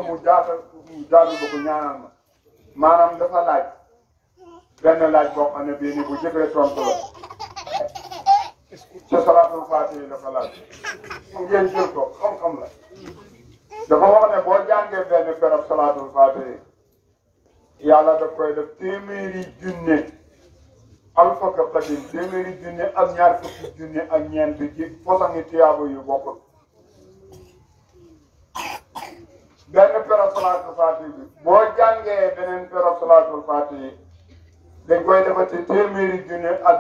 wax mu jaata ba ko ñaanal ma maanaam dafa laaj benn laaj boo xam ne bii nii bu jëfee tontu la ca salaatul faatiha dafa laaj ngeen jël ko xam-xam la dafa wax ne boo jàngee benn perab salaatul faatiha yàlla daf koy def téeméeri junne alfa ka qadim téeméeri junne ak ñaar fukki junne ak ñeent ci façon tiyaaba yu bokkul benn perab salaatul faatiha bi boo jàngee beneen perab salaatul faatiha dañ koy defati téeméeri junne ak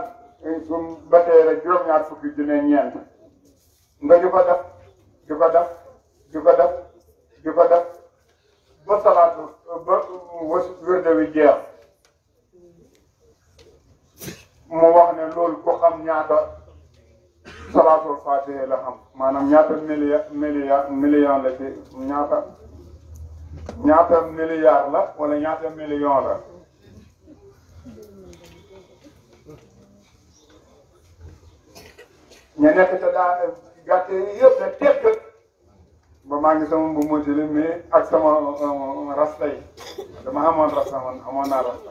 ba tey rek juróom-ñaar fukki junne ñeent nga di ko def di ko def di ko def di ko def ba salaatu ba wérde wi jeex mu wax ne loolu ko xam ñaata salaatul faatiha la xam maanaam ñaata million la ci ñaata milliard la wala ñaata million la ñu nekk te daa gàtte yëpp ne tekk ba maa ngi sama mbu motili mais ak sama rasta yi dama amoon rasta man amoon naa rasta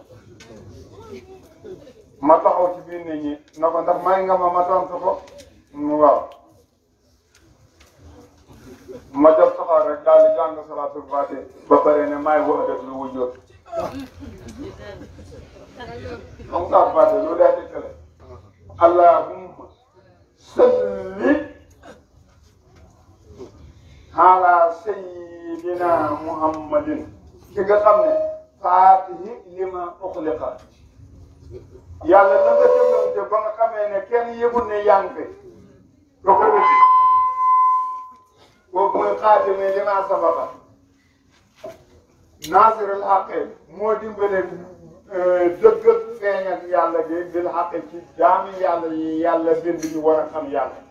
ma taxaw ci biir nit ñi na ko ndax may nga ma tontu ko waaw ma def taxaw rek daal di jàng salaatul faatiha ba pare ne maay wahdatul wujuud xam nga faatiha loolu daa tekkale allahumma salli ala sayyidina muhammadin ki nga xam ne faatihi lima uxliqa yàlla na nga jëmante ba nga xamee ne kenn yëgul ne yaa ngi fi nga ko wuti kooku mooy xaatimi lima sabaqa naasirul xaqi moo dimbale dëgg feeñ ak yàlla gi bil xaqi ci jaami yàlla yi yàlla bind ñu war a xam yàlla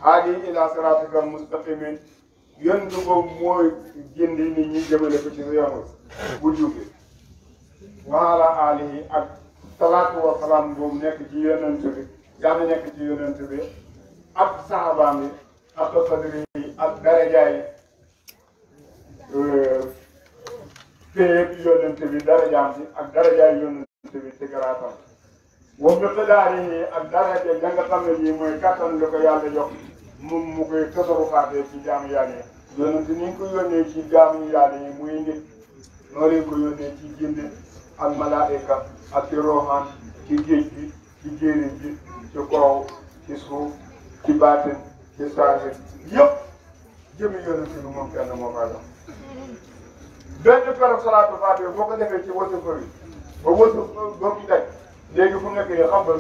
haadi ila siraatikal mustaqimin yonent boobu mooy gindi nit ñi jëmale ko ci yoon bu jubbi wa ala alihi ak salaatu wa salaam boobu nekk ci yonent bi yàlla nekk ci yonent bi ak saxabaam yi ak qadri yi ak daraja yi féeg yonent bi darajaam bi ak darajaay yonent bi ci garaatam wa miqdaari yi ak daraja ja nga xam ne nii mooy kattan la ko yàlla jox mu koy tasarufaatee ci jaamu yàlla yi yonent ni ko yónnee ci jaamu yàlla yi muy nit noo leen ko yónnee ci jinne ak malaayika ak ci roxaan ci géej gi ci jéeri bi ci kaw ci suuf ci baatin ci saahir yëpp jëmi yonent bi moom kenn moo koy jox benn perab salaatul faatiha boo ko defee ci wasifa bi ba wasifa ba mu daj léegi fu mu nekk xam nga